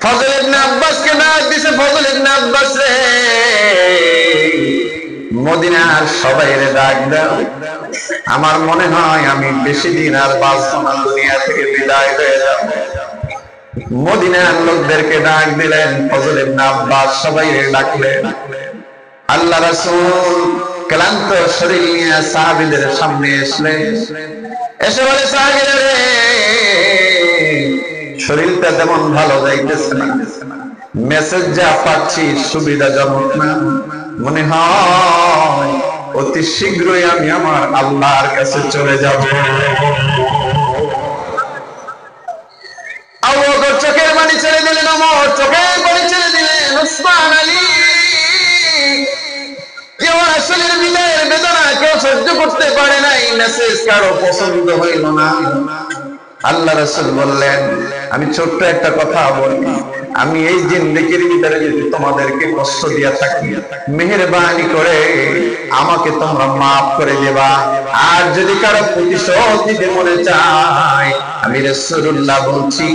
ফজল ইবনে আব্বাসকে ডাক দিছে, ফজল ইবনে আব্বাস রে, মদিনার সবাইরে ডাক দাও, আমার মনে হয় আমি বেশি দিন আর বাঁচবো না, দুনিয়া থেকে বিদায় হয়ে যাব। মদিনার লোকদেরকে ডাক দিলেন, ফজল ইবনে আব্বাস সবাইরে ডাকলেন। আল্লাহ রাসূল ক্লান্ত শরীর নিয়ে সাহাবীদের সামনে এসে বলে, সাহাবীরা রে, শরীরটা তেমন ভালো যাইতেছে না, মেসেজ যা পাচ্ছি সুবিধাজনক না, মনে হয় অতি শীঘ্রই আমি আমার আল্লাহর কাছে চলে যাব। আবু বকর চোখের পানি ছেড়ে দিলেন, ওমর চোখের পানি ছেড়ে দিলেন, উসমান, আলী, কেউ আসলে বিলের বেদনা কেউ সহ্য করতে পারে নাই, মেসেজ কারো পছন্দ হইল না। আল্লাহ রাসূল বললেন, আমি ছোট্ট একটা কথা বলি, আমি এই জিন্দেগির ভিতরে যদি তোমাদেরকে কষ্ট দিয়া থাকি, মেহেরবানি করে আমাকে তোমরা মাফ করে দেবা, আর যদি কারো প্রতিশোধ নিতে মনে চায়, আমি রাসূলুল্লাহ বলছি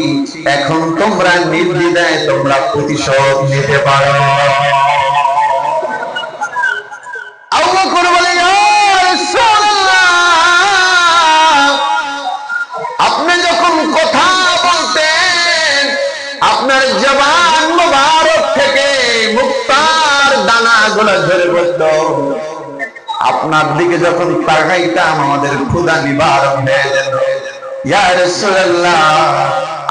এখন তোমরা নির্দ্বিধায় তোমরা প্রতিশোধ নিতে পারো। আবু বকর বলে, ইয়া রাসূলুল্লাহ, আপনি যখন কথা বলতেন আপনার জবান মুবারক থেকে মুক্তার দানাগুলো ঝরে পড়ত, আপনার দিকে যখন তাকাইতাম আমাদের ক্ষুধা নিবারণ হয়ে যেত। ইয়া রাসূলুল্লাহ,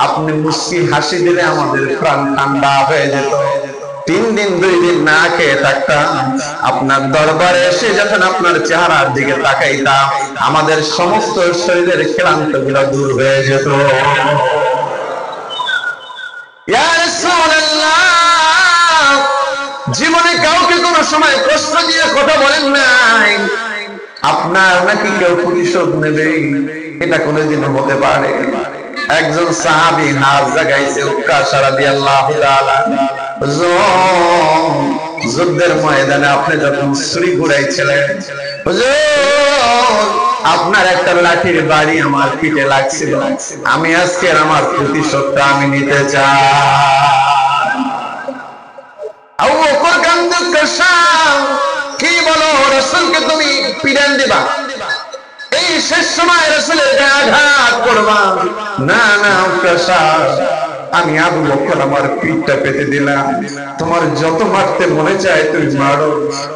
আপনি মুস্কি হাসি দিলে আমাদের প্রাণ ঠান্ডা হয়ে যেত। 3 দিন 2 দিন না খেয়ে থাকতাম, আপনার দরবারে এসে যখন আপনার চেহারার দিকে তাকাইতাম আমাদের সমস্ত শরীরের ক্লান্ত গুলো দূর হয়ে যেত। ইয়া রাসূলুল্লাহ, জীবনে কাউকে কোনো সময় প্রশ্ন দিয়ে কথা বলেন নাই, আপনার নাকি কেউ প্রতিশোধ নেবে এটা কোনোদিনও হতে পারে? একজন সাহাবী নাচ জাগাইছে, উক্কাশা রাদিয়াল্লাহু তাআলা, যুদ্ধের ময়দানে আপনি যখন ছুরি ঘুরাইছিলেন, আপনার একটা লাঠির বাড়ি আমার পিঠে লাগছিল, আমি আজকে আমার প্রতিশোধটা আমি নিতে চাই। আবু বকর কান্দা, কি বলো, রাসূলকে তুমি পিটান দিবা, এই শেষ সময় রাসূলের গায়ে আঘাত করবা? না না উকাশা, আমি আবু বকর আমার পিঠটা পেতে দিলাম, তোমার যত মারতে মনে চায় তুমি মারো,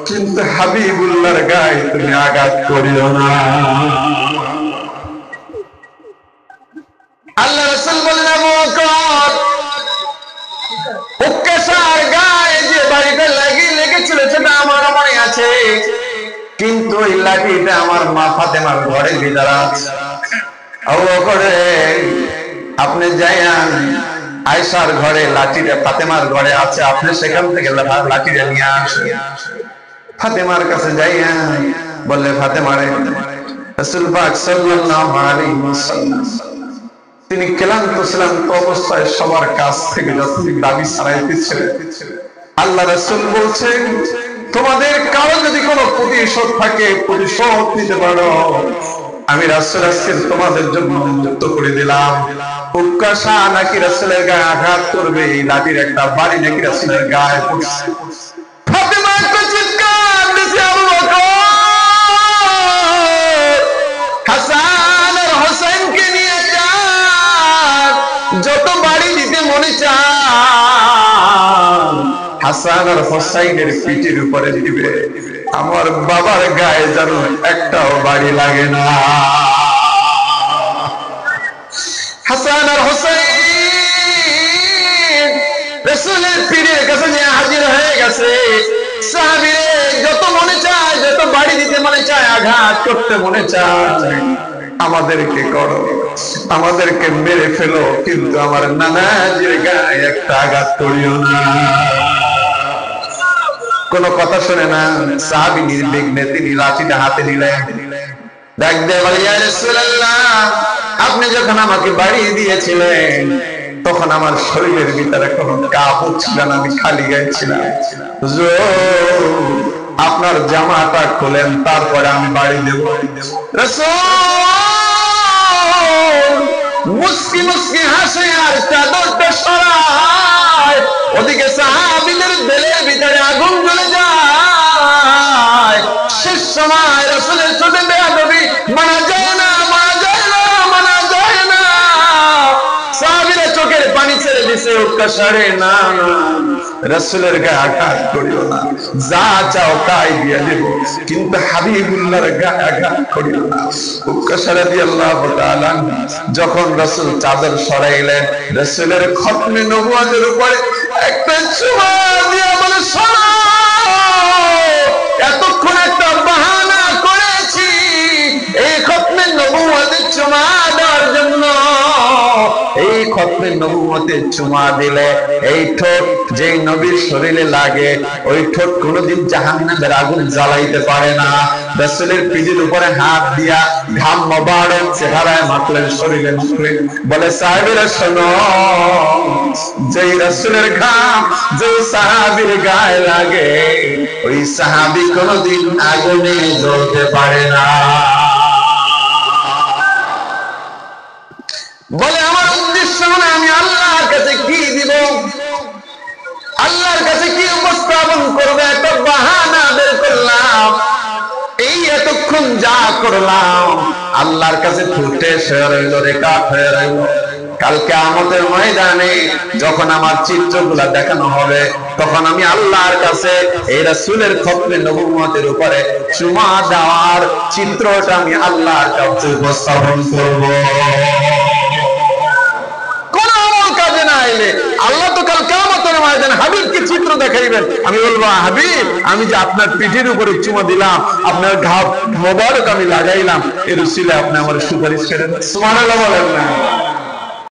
কিন্তু হাবিবুল্লাহর গায়ে তুমি আঘাত করিও না। আল্লাহ রাসূল বলেন, আবু বকর, উকাশার গায়ে যে বাড়িটা লেগেছিল সেটা আমার মনে আছে, কিন্তু ওই লাঠিটা আমার মা ফাতেমার ঘরের ভিতরে আছে। আবু বকর, আপনি যাইয়ান আয়েশার ঘরে লাঠিটা ফাতেমার ঘরে আছে, আপনি সেখান থেকে লাঠিটা নিয়ে আসেন। ফাতেমার কাছে যাইয়ান বললে, ফাতেমা রে, রাসূল পাক সাল্লাল্লাহু আলাইহি ওয়াসাল্লাম তিনি ক্লান্ত শ্রান্ত অবস্থায় সবার কাছ থেকে যতটুকু দাবি ছাড়াইতেছিলেন, আল্লাহ রাসূল বলছেন তোমাদের কারো যদি কোনো প্রতিশোধ থাকে প্রতিশোধ নিতে পারো, আমি রাসূল আজকে তোমাদের জন্য মুক্ত করে দিলাম। উকাশা নাকি রাসূলের গায়ে আঘাত করবে, এই লাঠির একটা বাড়ি নাকি রাসূলের গায়ে পড়ছে। ফাতেমা একটা চিৎকার দিছে, আবু বকর, হাসান আর হোসেনকে নিয়ে যান, যত বাড়ি দিতে মনে চান হাসান আর হোসাইনের পিঠের উপরে দিবে, আমার বাবার গায়ে যেন একটাও বাড়ি লাগে না। হাসান আর হোসাইন রাসূলের পীরের কাছে নিয়ে হাজির হয়ে গেছে। সাহাবীরে, যত মনে চায়, যত বাড়ি দিতে মনে চায়, আঘাত করতে মনে চায়, আমাদেরকে করো, আমাদেরকে মেরে ফেলো, কিন্তু আমার নানাজির গায়ে একটা আঘাত করিও না। কোন কথা শুনে না, সাহাবী নির্বিঘ্নে তিনি লাঠিটা হাতে নিলেন, ডাক দিয়ে বলে, ইয়া রাসূলুল্লাহ, আপনি যখন আমাকে বাড়ি দিয়েছিলেন তখন আমার শরীরের ভিতরে কোনো কাপড় ছিল না, আমি খালি গায়ে ছিলাম, আপনার জামাটা খোলেন, তারপরে আমি বাড়ি দেব। রাসূল মুস্কি মুস্কি হাসে আর চাদরটা সরায় করে দিছে উকাশারে না না রাসূলের গায়ে আঘাত করিও না, যা চাও তাই দিয়ে দেব, কিন্তু হাবিবুল্লাহর গায়ে আঘাত করিও না। উকাশা রাদিয়াল্লাহু তাআলা যখন রাসূল চাদর সরাইলেন, রাসূলের খতমে নবুয়তের উপরে একটা চুমা দিয়ে বলে, শোনো, এতক্ষণ একটা বাহানা করেছি এই খতমে নবুয়তের চুমা দেওয়ার জন্য। এই খতমে নবুয়তের চুমা দিলে এই ঠোঁট যেই নবীর শরীরে লাগে, ওই ঠোঁট কোনোদিন জাহান্নামের আগুন জ্বালাইতে পারে না। রাসূলের পিঠের উপরে হাত দিয়া ঘাম মোবারক চেহারায় মাখলেন, শরীরে মাখলেন, বলে সাহাবীরা শোনো, যেই রাসূলের ঘাম যেই সাহাবীর গায়ে লাগে, ওই সাহাবী কোনোদিন আগুনে জ্বলতে পারে না। বলে আমার উদ্দেশ্য হলো আমি আল্লাহর কাছে কি দিব, আল্লাহর কাছে কি উপস্থাপন করবে, একটা বাহানা বের করলাম। এই এতক্ষণ যা করলাম আল্লাহর কাছে ফুটে হয়ে রইল, রেকর্ড হয়ে রইল। কালকে কিয়ামতের ময়দানে যখন আমার চিত্রগুলা দেখানো হবে, তখন আমি আল্লাহর কাছে এই রাসূলের খতমে নবুয়তের উপরে চুমা দেওয়ার চিত্রটা আমি আল্লাহর কাছে উপস্থাপন করব। আল্লাহ তো কাল কিয়ামতের ময়দানে হাবিবকে চিত্র দেখাইবেন। আমি বলবো, হাবিব, আমি যে আপনার পিঠের উপরে চুমা দিলাম, আপনার ঘাম মোবারক আমি লাগাইলাম, এর উসিলায় আপনি আমার সুপারিশ করেন। সুবহানাল্লাহ বলেন না?